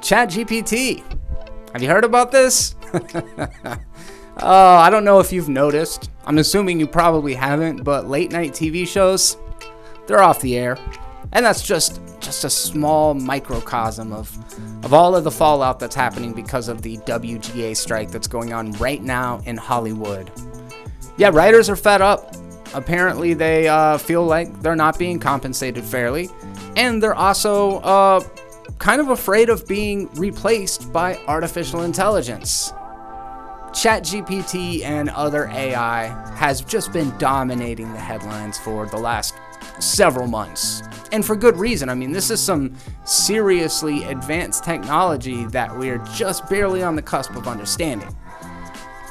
ChatGPT. Have you heard about this? I don't know if you've noticed. I'm assuming you probably haven't, but late night TV shows, they're off the air. And that's just a small microcosm of all of the fallout that's happening because of the WGA strike that's going on right now in Hollywood. Yeah, writers are fed up. Apparently they feel like they're not being compensated fairly. And they're also kind of afraid of being replaced by artificial intelligence. ChatGPT and other AI has just been dominating the headlines for the last several months. And for good reason. I mean, this is some seriously advanced technology that we're just barely on the cusp of understanding.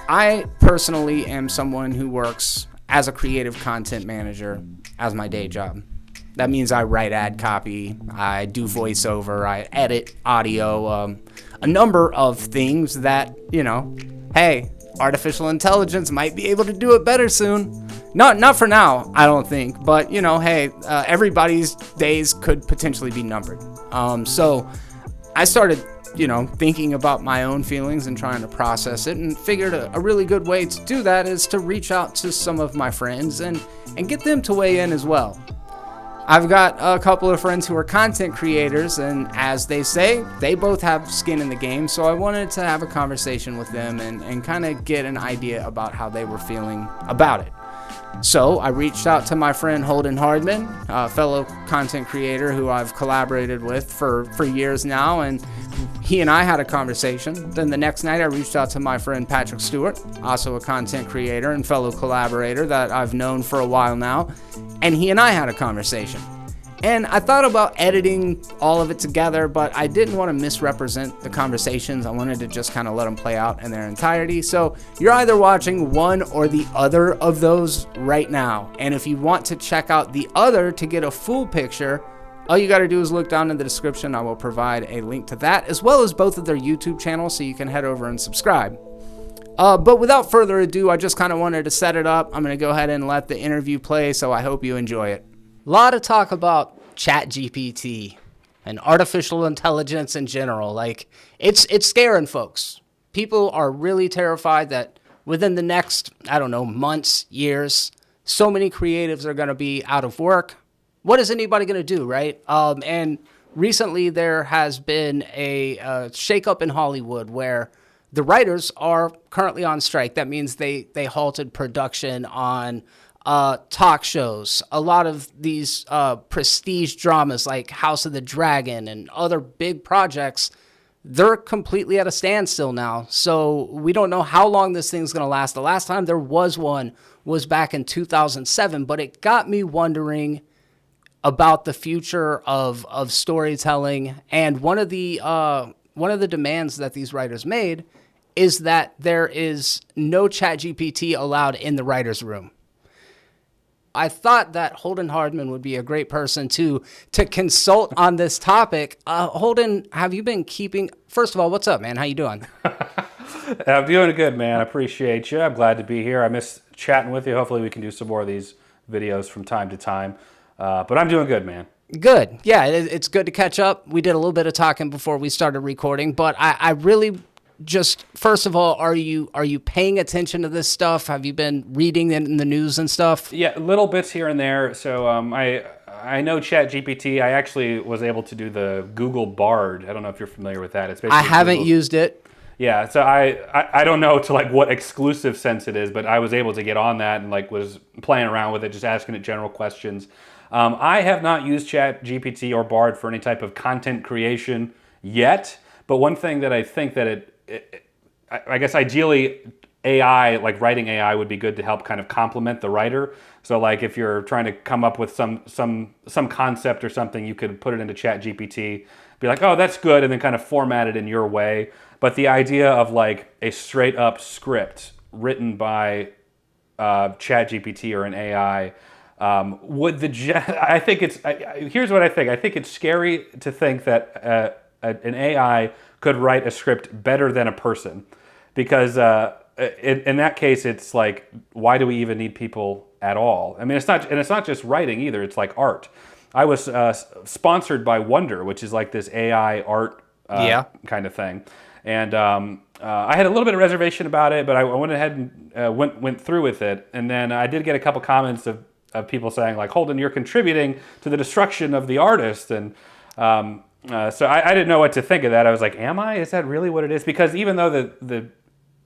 I personally am someone who works as a creative content manager as my day job. That means I write ad copy, I do voiceover, I edit audio, a number of things that, hey, artificial intelligence might be able to do it better soon. Not for now, I don't think, but hey, everybody's days could potentially be numbered. So I started, thinking about my own feelings and trying to process it, and figured a really good way to do that is to reach out to some of my friends and get them to weigh in as well. I've got a couple of friends who are content creators, and as they say, they both have skin in the game, so I wanted to have a conversation with them and kind of get an idea about how they were feeling about it. So I reached out to my friend Holden Hardman, a fellow content creator who I've collaborated with for years now, and he and I had a conversation. Then the next night I reached out to my friend Patrick Stewart, also a content creator and fellow collaborator that I've known for a while now, and he and I had a conversation. And I thought about editing all of it together, but I didn't want to misrepresent the conversations. I wanted to just kind of let them play out in their entirety. So you're either watching one or the other of those right now. And if you want to check out the other to get a full picture, all you got to do is look down in the description. I will provide a link to that, as well as both of their YouTube channels, so you can head over and subscribe. But without further ado, I just kind of wanted to set it up. I'm going to go ahead and let the interview play, so I hope you enjoy it. A lot of talk about ChatGPT and artificial intelligence in general. Like, it's scaring folks. People are really terrified that within the next, months, years, so many creatives are going to be out of work. What is anybody going to do, right? And recently there has been a shakeup in Hollywood where the writers are currently on strike. That means they halted production on talk shows. A lot of these prestige dramas like House of the Dragon and other big projects, they're completely at a standstill now. So we don't know how long this thing's going to last. The last time there was one was back in 2007, but it got me wondering about the future of storytelling. And one of the demands that these writers made is that there is no ChatGPT allowed in the writer's room. I thought that Holden Hardman would be a great person to consult on this topic. Holden, have you been keeping... First of all, what's up, man? How you doing? I'm doing good, man. I appreciate you. I'm glad to be here. I miss chatting with you. Hopefully we can do some more of these videos from time to time. But I'm doing good, man. Good. Yeah, it's good to catch up. We did a little bit of talking before we started recording, but I really... Just first of all, are you paying attention to this stuff? Have you been reading in the news and stuff? Yeah, little bits here and there. So I know ChatGPT. I actually was able to do the Google Bard. I don't know if you're familiar with that. It's basically I haven't used it. Yeah, so I don't know to what exclusive sense it is, but I was able to get on that and was playing around with it, just asking it general questions. I have not used ChatGPT or Bard for any type of content creation yet, but one thing that I think that I guess ideally AI, writing AI, would be good to help kind of complement the writer. So if you're trying to come up with some concept or something, you could put it into ChatGPT, be like, oh, that's good, and then kind of format it in your way. But the idea of a straight up script written by ChatGPT or an AI, I think here's what I think. I think it's scary to think that an AI could write a script better than a person, because in that case, it's why do we even need people at all? I mean, it's not just writing either. It's art. I was sponsored by Wonder, which is this AI art Yeah. kind of thing. And I had a little bit of reservation about it, but I went ahead and went through with it. And then I did get a couple comments of people saying like, Holden, you're contributing to the destruction of the artist. And so I didn't know what to think of that. I was like, am I? Is that really what it is? Because even though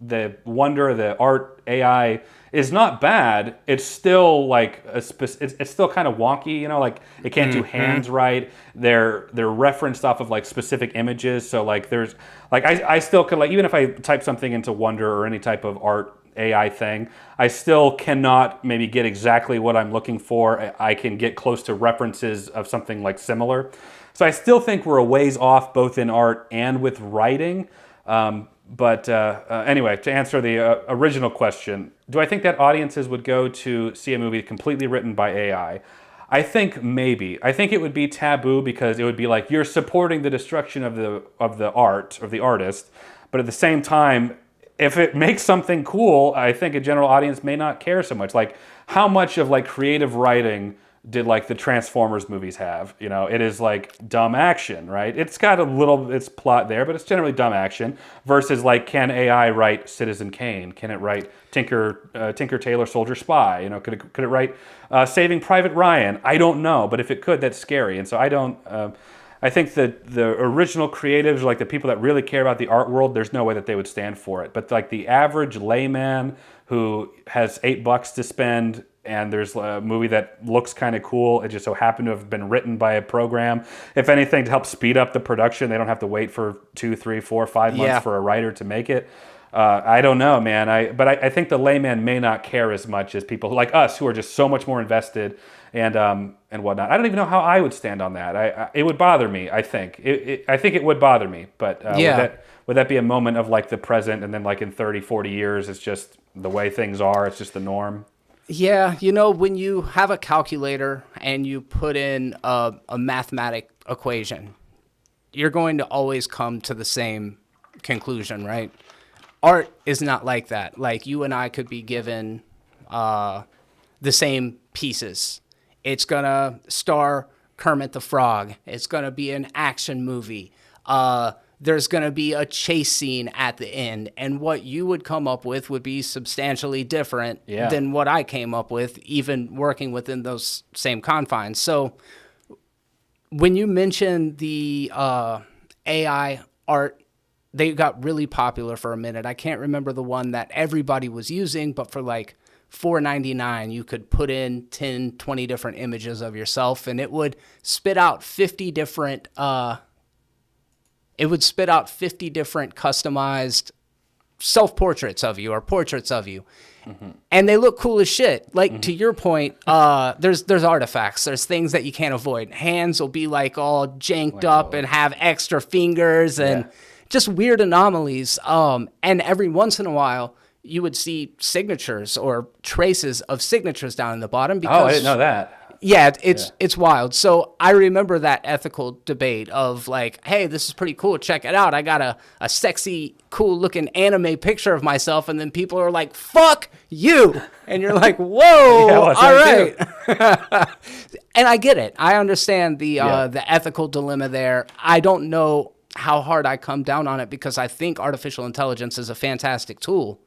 the wonder of the art AI is not bad, it's still like it's still kind of wonky, like it can't do hands right. They're referenced off of like specific images, so like there's like I still could, like, even if I type something into Wonder or any type of art AI thing, I still cannot maybe get exactly what I'm looking for. I can get close to references of something like similar. So I still think we're a ways off both in art and with writing. But anyway, to answer the original question, do I think that audiences would go to see a movie completely written by AI? I think maybe. I think it would be taboo because it would be like you're supporting the destruction of the art, of the artist. But at the same time, if it makes something cool, I think a general audience may not care so much. Like, how much of like creative writing did like the Transformers movies have? It is like dumb action, right? It's got it's plot there, but it's generally dumb action. Versus like, can AI write Citizen Kane? Can it write Tinker Tailor Soldier Spy? Could it write Saving Private Ryan? I don't know, but if it could, that's scary. And so I don't. I think that the original creatives, like the people that really care about the art world, there's no way that they would stand for it. But like the average layman who has $8 to spend, and there's a movie that looks kind of cool, it just so happened to have been written by a program. If anything, to help speed up the production, they don't have to wait for 2, 3, 4, 5 months for a writer to make it. I don't know, man. But I think the layman may not care as much as people like us who are just so much more invested and whatnot. I don't even know how I would stand on that. It would bother me. I think I think it would bother me. But would that be a moment of like the present, and then like in 30, 40 years, it's just the way things are. It's just the norm. Yeah, when you have a calculator and you put in a mathematic equation, you're going to always come to the same conclusion, right? Art is not like that. Like, you and I could be given the same pieces. It's going to star Kermit the Frog. It's going to be an action movie. There's going to be a chase scene at the end. And what you would come up with would be substantially different than what I came up with, even working within those same confines. So when you mentioned the AI art, they got really popular for a minute. I can't remember the one that everybody was using, but for like $4.99, you could put in 10, 20 different images of yourself, and it would spit out 50 different customized self-portraits of you or portraits of you. Mm-hmm. And they look cool as shit. Like, to your point, there's artifacts. There's things that you can't avoid. Hands will be like all janked up and have extra fingers and just weird anomalies. And every once in a while, you would see signatures or traces of signatures down in the bottom. Because, I didn't know that. Yeah, it's wild. So I remember that ethical debate of like, hey, this is pretty cool. Check it out. I got a sexy, cool looking anime picture of myself. And then people are like, fuck you. And you're like, whoa, all right. And I get it. I understand the ethical dilemma there. I don't know how hard I come down on it because I think artificial intelligence is a fantastic tool,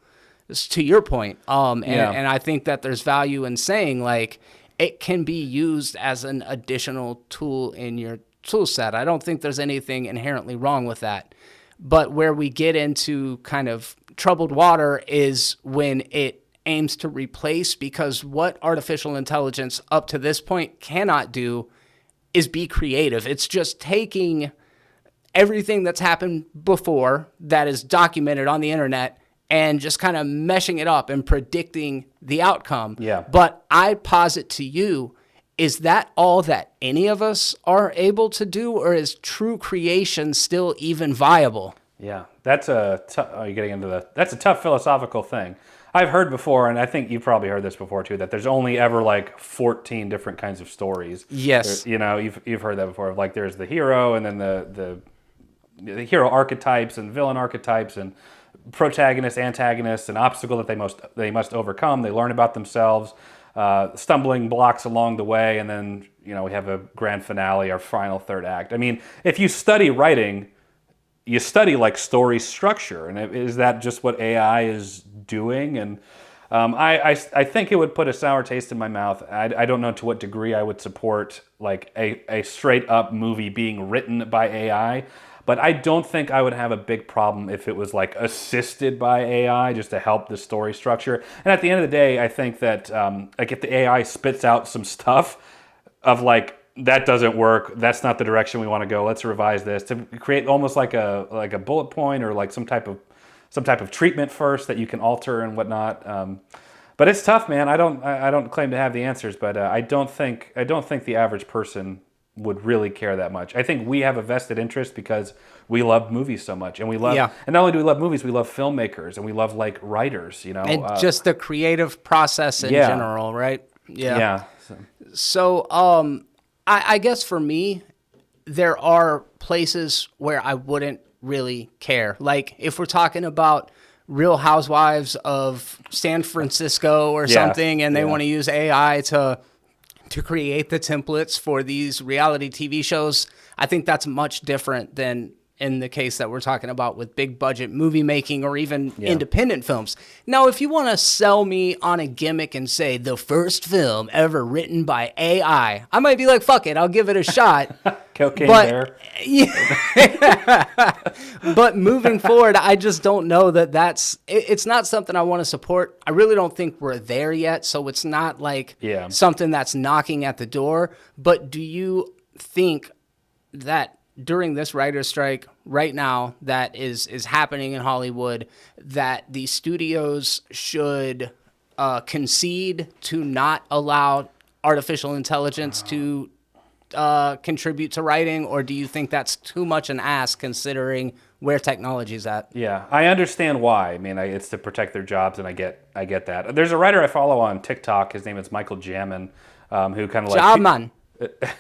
to your point. And I think that there's value in saying like, it can be used as an additional tool in your tool set. I don't think there's anything inherently wrong with that. But where we get into kind of troubled water is when it aims to replace, because what artificial intelligence up to this point cannot do is be creative. It's just taking everything that's happened before that is documented on the internet and just kind of meshing it up and predicting the outcome. Yeah. But I posit to you, is that all that any of us are able to do, or is true creation still even viable? Yeah, that's that's a tough philosophical thing. I've heard before, and I think you've probably heard this before too, that there's only ever like 14 different kinds of stories. Yes. You've heard that before. Like there's the hero, and then the hero archetypes and villain archetypes, and protagonist, antagonist, an obstacle that they must overcome. They learn about themselves, stumbling blocks along the way, and then we have a grand finale, our final third act. I mean, if you study writing, you study like story structure, and is that just what AI is doing? And I think it would put a sour taste in my mouth. I don't know to what degree I would support like a straight up movie being written by AI, but I don't think I would have a big problem if it was like assisted by AI just to help the story structure. And at the end of the day, I think that like if the AI spits out some stuff of like, that doesn't work, that's not the direction we want to go, let's revise this, to create almost like a bullet point or like some type of treatment first that you can alter and whatnot. But it's tough, man. I don't claim to have the answers, but I don't think the average person would really care that much. I think we have a vested interest because we love movies so much, and we love, and not only do we love movies, we love filmmakers, and we love like writers, you know, and just the creative process in general, right? Yeah. So, I guess for me, there are places where I wouldn't really care. Like if we're talking about Real Housewives of San Francisco or something, and they want to use AI to create the templates for these reality TV shows, I think that's much different than in the case that we're talking about with big budget movie making or even independent films. Now, if you want to sell me on a gimmick and say the first film ever written by AI, I might be like, fuck it, I'll give it a shot. Cocaine Bear. But moving forward, I just don't know it's not something I want to support. I really don't think we're there yet, so it's not like something that's knocking at the door. But do you think that during this writer's strike right now that is happening in Hollywood, that the studios should concede to not allow artificial intelligence to contribute to writing, or do you think that's too much an ask considering where technology's at? Yeah, I understand why. I mean, it's to protect their jobs, and I get that. There's a writer I follow on TikTok. His name is Michael Jamin, who kind of like... Jamin.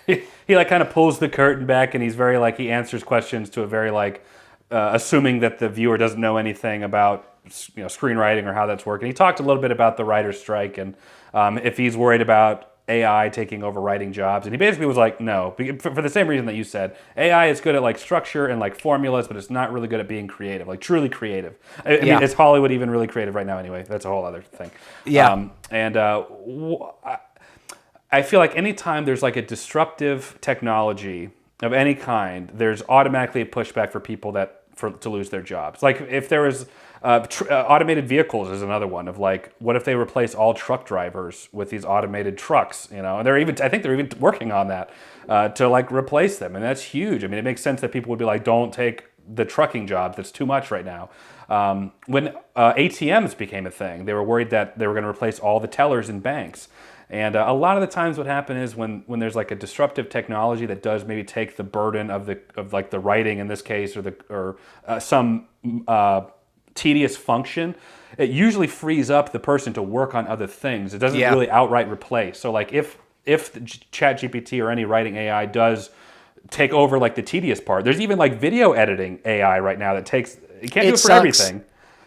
He like kind of pulls the curtain back, and he's very like, he answers questions to a very like assuming that the viewer doesn't know anything about, you know, screenwriting or how that's working. He talked a little bit about the writer's strike and if he's worried about AI taking over writing jobs, and he basically was like, no, for the same reason that you said. AI is good at like structure and like formulas, but it's not really good at being creative, like truly creative. I mean, is Hollywood even really creative right now anyway? That's a whole other thing. I feel like anytime there's like a disruptive technology of any kind, there's automatically a pushback for people to lose their jobs. Like if there was automated vehicles is another one of like, what if they replace all truck drivers with these automated trucks, you know? And I think they're even working on that to like replace them. And that's huge. I mean, it makes sense that people would be like, don't take the trucking job. That's too much right now. When ATMs became a thing, they were worried that they were going to replace all the tellers in banks. And a lot of the times what happens is when there's like a disruptive technology that does maybe take the burden of the writing in this case, or some tedious function, it usually frees up the person to work on other things. It doesn't really outright replace. So like if ChatGPT or any writing AI does take over like the tedious part, there's even like video editing AI right now that it can't do it for everything.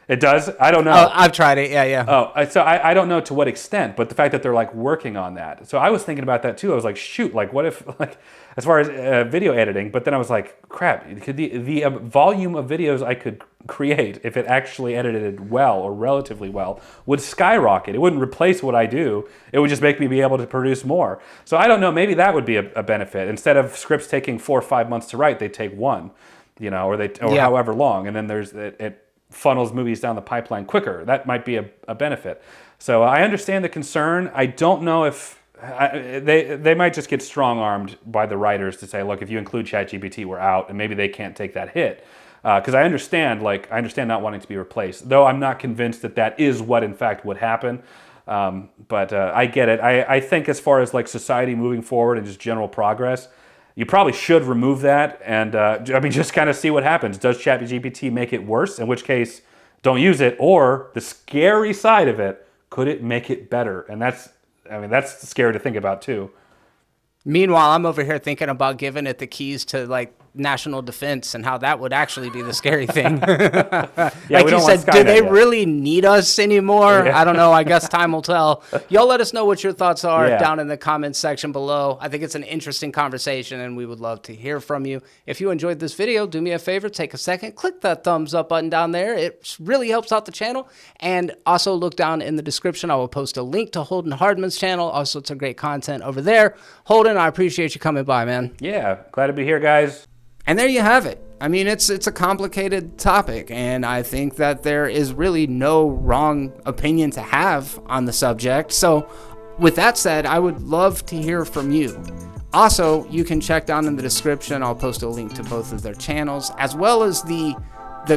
It does? I don't know. Oh, I've tried it. Yeah. Oh, so I don't know to what extent, but the fact that they're like working on that. So I was thinking about that too. I was like, shoot, like what if, like as far as video editing, but then I was like, crap, the volume of videos I could create if it actually edited well or relatively well would skyrocket. It wouldn't replace what I do. It would just make me be able to produce more. So I don't know, maybe that would be a benefit. Instead of scripts taking 4 or 5 months to write, they take 1, you know, or however long. And then there's it funnels movies down the pipeline quicker. That might be a benefit. So I understand the concern. I don't know if they might just get strong-armed by the writers to say, look, if you include ChatGPT, we're out, and maybe they can't take that hit. Because I understand not wanting to be replaced, though I'm not convinced that is what in fact would happen. But I get it. I think as far as like society moving forward and just general progress, you probably should remove that and just kind of see what happens. Does ChatGPT make it worse? In which case, don't use it. Or the scary side of it, could it make it better? And that's scary to think about too. Meanwhile, I'm over here thinking about giving it the keys to like national defense and how that would actually be the scary thing. Yeah, like we you don't want said, do they Skynet yet. really need us anymore? Yeah. I don't know. I guess time will tell. Y'all let us know what your thoughts are Yeah. down in the comments section below. I think it's an interesting conversation, and we would love to hear from you. If you enjoyed this video, do me a favor, take a second, click that thumbs up button down there. It really helps out the channel. And also look down in the description. I will post a link to Holden Hardman's channel. Also, it's a great content over there. Holden, I appreciate you coming by, man. Yeah, glad to be here, guys. And there you have it. I mean, it's a complicated topic, and I think that there is really no wrong opinion to have on the subject. So with that said, I would love to hear from you. Also, you can check down in the description. I'll post a link to both of their channels, as well as the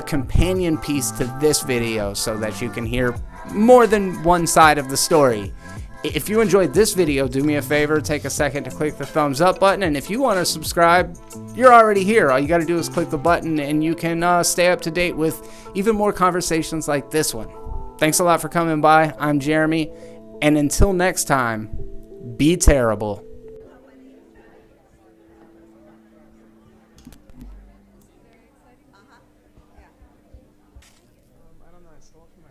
companion piece to this video, so that you can hear more than one side of the story. If you enjoyed this video, do me a favor, take a second to click the thumbs up button. And if you want to subscribe, you're already here. All you got to do is click the button, and you can stay up to date with even more conversations like this one. Thanks a lot for coming by. I'm Jeremy. And until next time, be terrible. I don't know, I stole it from my